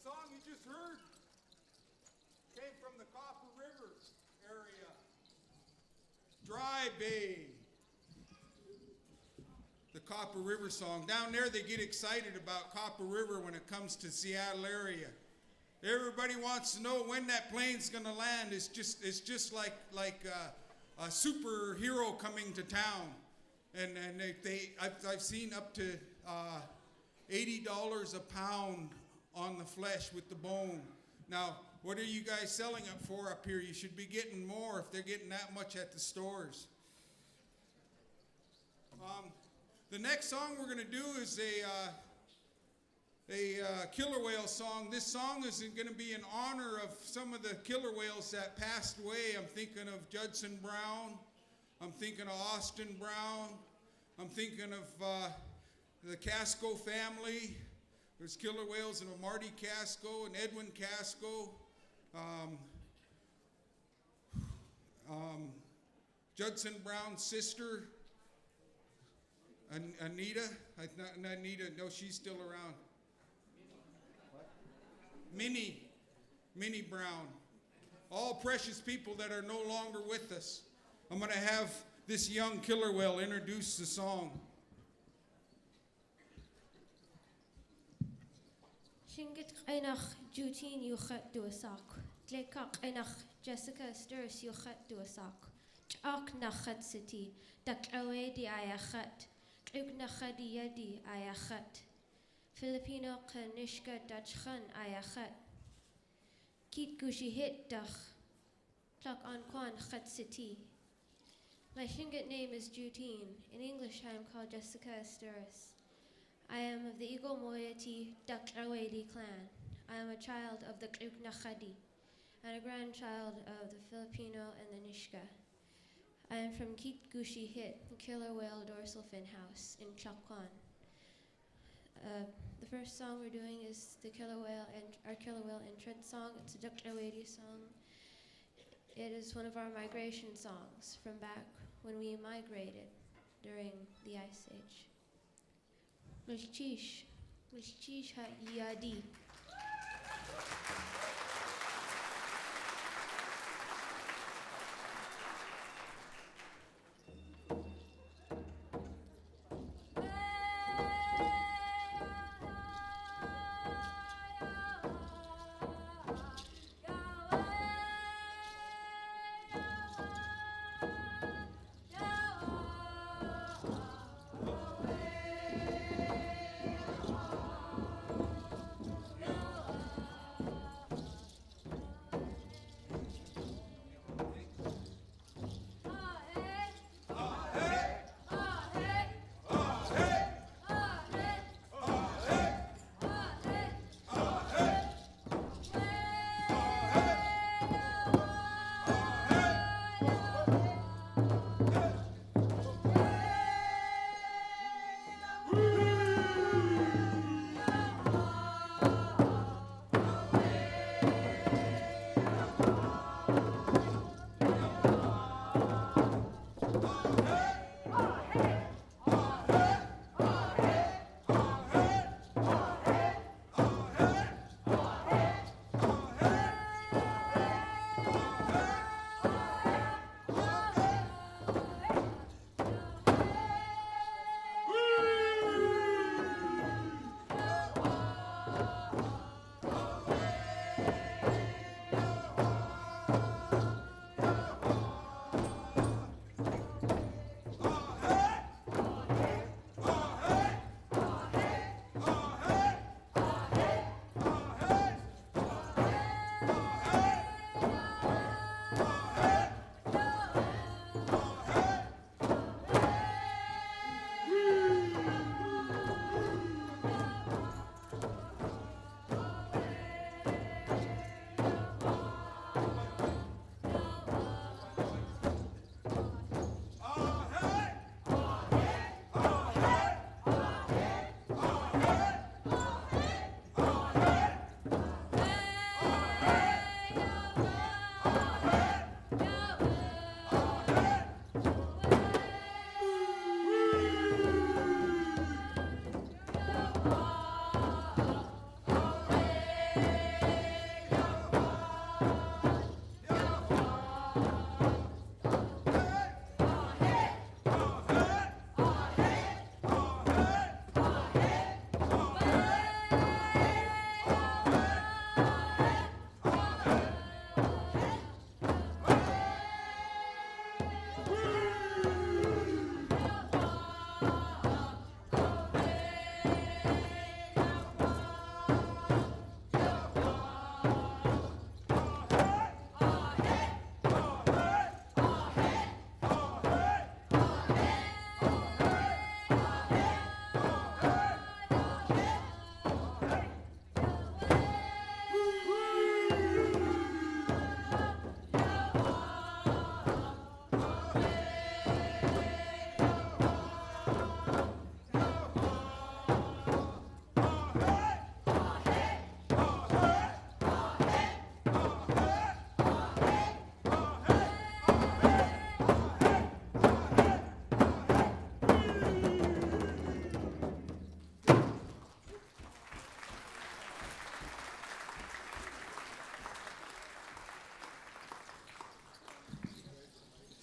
song you just heard came from the Copper River area. Dry Bay. The Copper River song. Down there they get excited about Copper River when it comes to Seattle area. Everybody wants to know when that plane's going to land. It's just like a superhero coming to town. And I've seen up to $80 a pound on the flesh with the bone. Now, what are you guys selling it for up here? You should be getting more if they're getting that much at the stores. The next song we're going to do is a killer whale song. This song is going to be in honor of some of the killer whales that passed away. I'm thinking of Judson Brown. I'm thinking of Austin Brown. I'm thinking of the Casco family. There's killer whales and Marty Casco and Edwin Casco. Judson Brown's sister, Anita. Not Anita, no, she's still around. Minnie Brown. All precious people that are no longer with us. I'm going to have this young killer whale introduce the song. Shingit Einach Jutin Yuchat Duasak. Glekak Einach Jessica Stirs Yuchat Duasak. Chak Nachat City. Dak Awedi Ayachat. Kluk Nachadi Yedi Ayachat. Filipino Kanishka Dachkhan Ayachat. Kit Gushi Hit Dach. Tlak Anquan Khat City. My Shingit name is Jutine. In English I am called Jessica Esteris. I am of the Eagle Moiety Dakrawedi clan. I am a child of the Kluknakhadi and a grandchild of the Filipino and the Nishka. I am from Kit Gushi Hit, the killer whale dorsal fin house in Chakwan. The first song we're doing is the killer whale and our killer whale entrance song. It's a Dakrawedi song. It is one of our migration songs from back when we migrated during the Ice Age. Milchish ha yadi.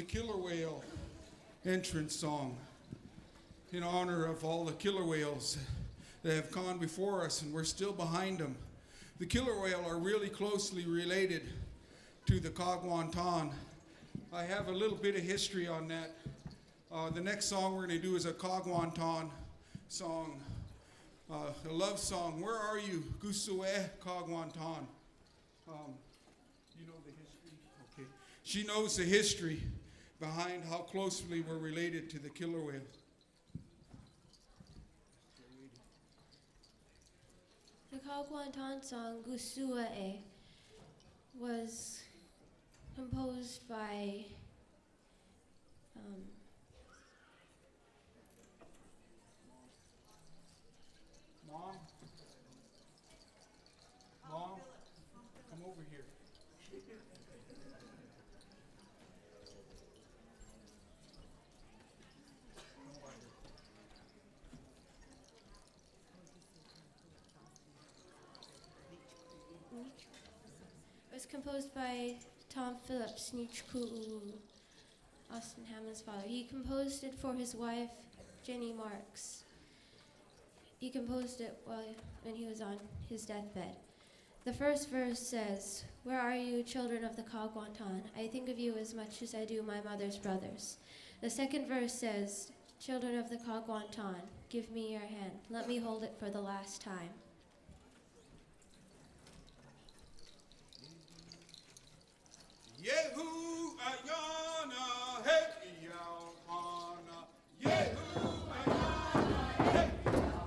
killer whale entrance song in honor of all the killer whales that have gone before us, and we're still behind them. The killer whale are really closely related to the Kagwantan. I have a little bit of history on that. The next song we're going to do is a Kagwantan song, a love song. Where are you, Gusue Kagwantan? You know the history? Okay. She knows the history behind how closely we're related to the killer whale. The Kagwantan song Gusue was composed by Mom, come over here. It was composed by Tom Phillips, Nichku'u, Austin Hammond's father. He composed it for his wife, Jenny Marks. He composed it when he was on his deathbed. The first verse says, "Where are you, children of the Kagwantan? I think of you as much as I do my mother's brothers." The second verse says, "Children of the Kagwantan, give me your hand. Let me hold it for the last time." Yehu ayana hey yawana. Yehu ayana hey yawana. Yehu ayana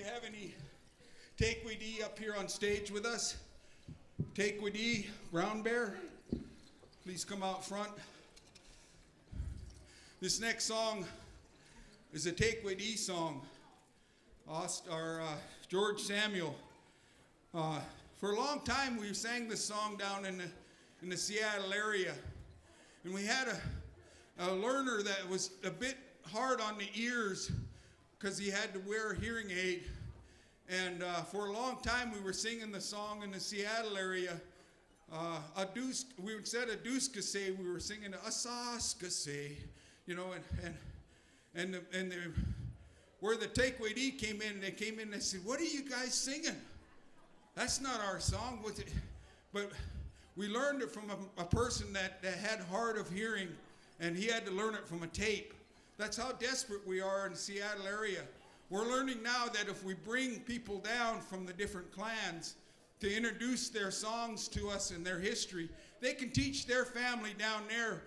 have any Takeweed up here on stage with us? Takeweed, Brown Bear, please come out front. This next song is a Takeweed song. George Samuel. For a long time, we sang this song down in the Seattle area, and we had a learner that was a bit hard on the ears because he had to wear a hearing aid. And for a long time, we were singing the song in the Seattle area. We would say a deuskase, we were singing a saskase, you know, where the Takeweed came in, they came in and they said, "What are you guys singing? That's not our song." But we learned it from a person that had hard of hearing, and he had to learn it from a tape. That's how desperate we are in the Seattle area. We're learning now that if we bring people down from the different clans to introduce their songs to us and their history, they can teach their family down there.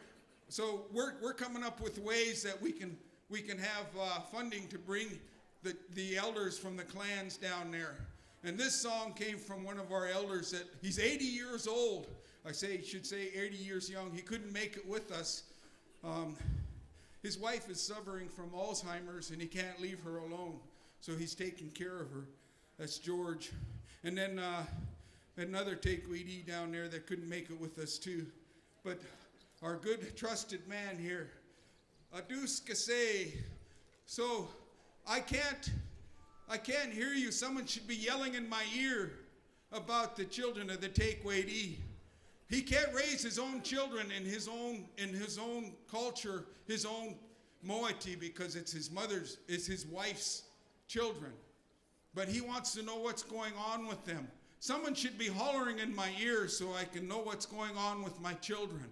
So we're coming up with ways that we can we can have funding to bring the elders from the clans down there. And this song came from one of our elders that he's 80 years old. Should say 80 years young. He couldn't make it with us. His wife is suffering from Alzheimer's and he can't leave her alone. So he's taking care of her. That's George. And then another Tequidi down there that couldn't make it with us too. But our good trusted man here, Adus Kasei. So I can't hear you. Someone should be yelling in my ear about the children of the Tequidi. He can't raise his own children in his own culture, his own moiety, because it's his wife's children. But he wants to know what's going on with them. Someone should be hollering in my ear so I can know what's going on with my children.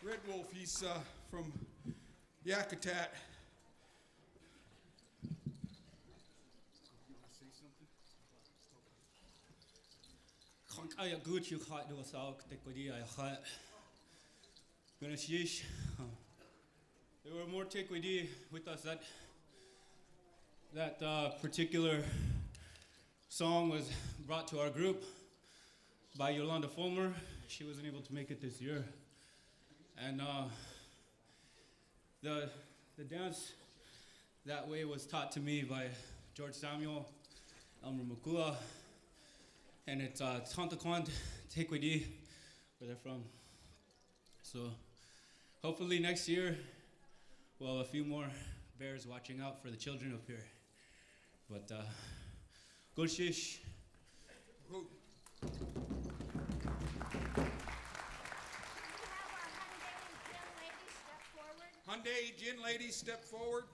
Red Wolf, he's from Yakutat. There were more Tequidi with us. That particular song was brought to our group by Yolanda Fulmer. She wasn't able to make it this year. And the dance that way was taught to me by George Samuel, Elmer Makua, and it's Tantaquan Tequidi, where they're from. So hopefully next year we'll have a few more bears watching out for the children up here. But good shish. Hanadei, Jin ladies, step forward.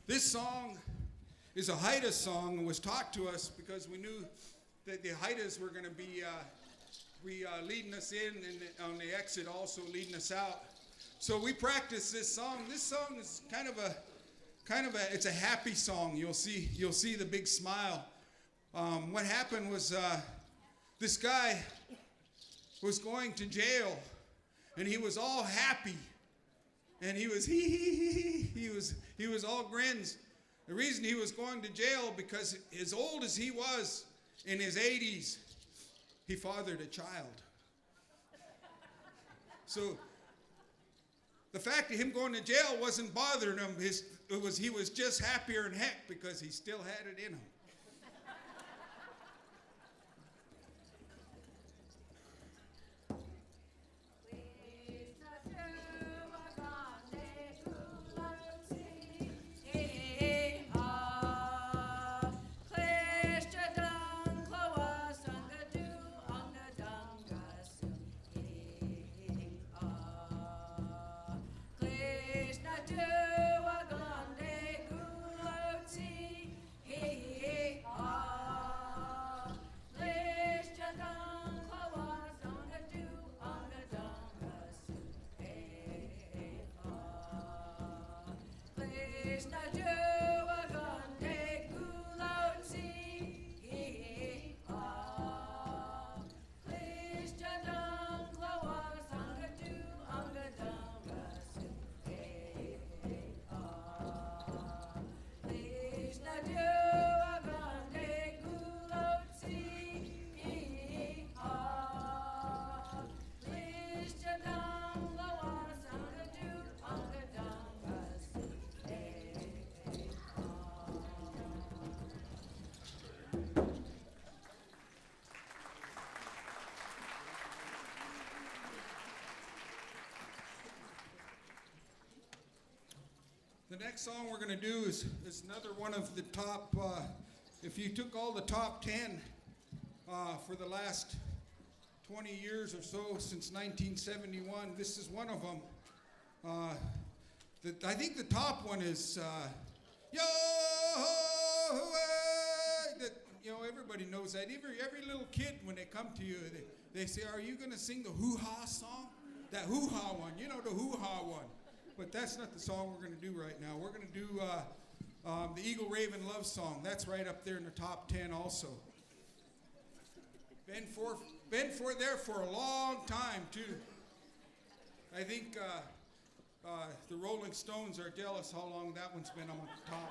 This song is a Haida song and was taught to us because we knew that the Haidas were going to be leading us in and on the exit also leading us out. So we practiced this song. This song is kind of a it's a happy song. You'll see the big smile. What happened was this guy was going to jail and he was all happy. And he was he was all grins. The reason he was going to jail because as old as he was, in his 80s, he fathered a child. So the fact of him going to jail wasn't bothering him. He was just happier than heck because he still had it in him. The next song we're going to do is another one of the top, if you took all the top 10 for the last 20 years or so, since 1971, this is one of them. I think the top one is everybody knows that. Every little kid, when they come to you, they say, are you going to sing the hoo-ha song? That hoo-ha one, the hoo-ha one. But that's not the song we're going to do right now. We're going to do the Eagle Raven Love Song. That's right up there in the top 10 also. Been there for a long time, too. I think the Rolling Stones are jealous how long that one's been on top.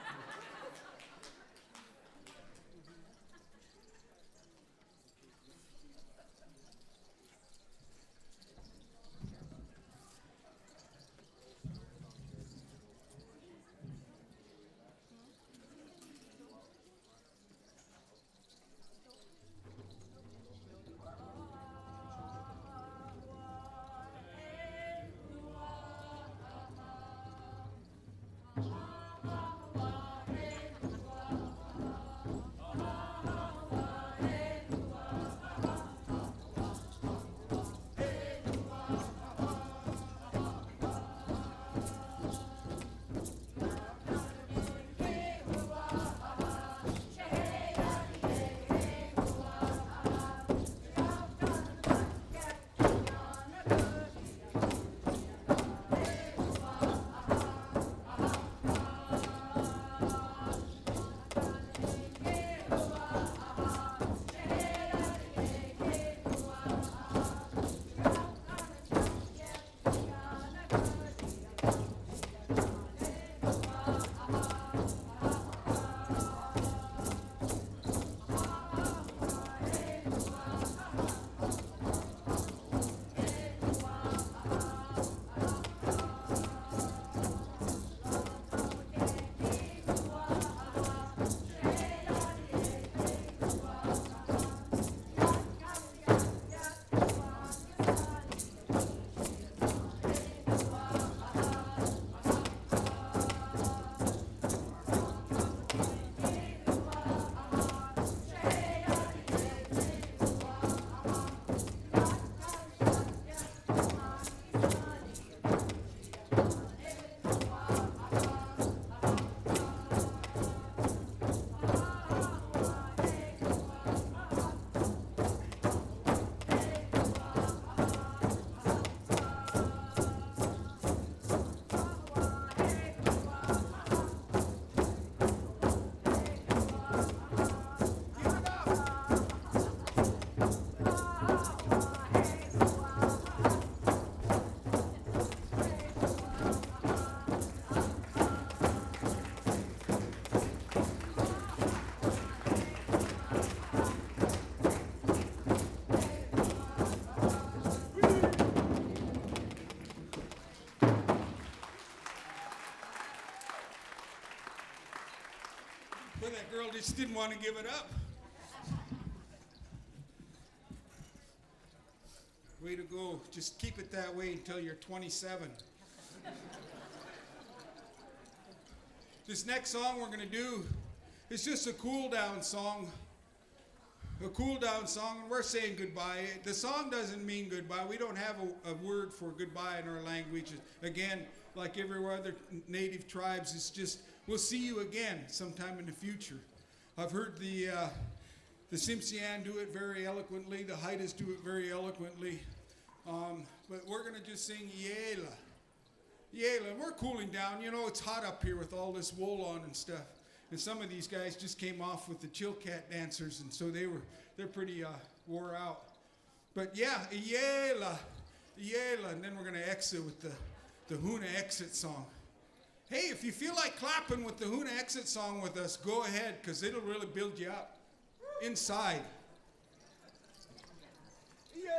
That girl just didn't want to give it up. Way to go. Just keep it that way until you're 27. This next song we're going to do is just a cool down song. A cool down song, and we're saying goodbye. The song doesn't mean goodbye. We don't have a word for goodbye in our language. Again, like every other native tribes, it's just we'll see you again sometime in the future. I've heard the Tsimshian do it very eloquently. The Haidas do it very eloquently. But we're going to just sing Yela. Yela, we're cooling down. You know, it's hot up here with all this wool on and stuff. And some of these guys just came off with the chill cat dancers, and so they're pretty wore out. But yeah, Yela, Yela, and then we're gonna exit with the Huna exit song. Hey, if you feel like clapping with the Huna exit song with us, go ahead, because it'll really build you up inside. Yeah.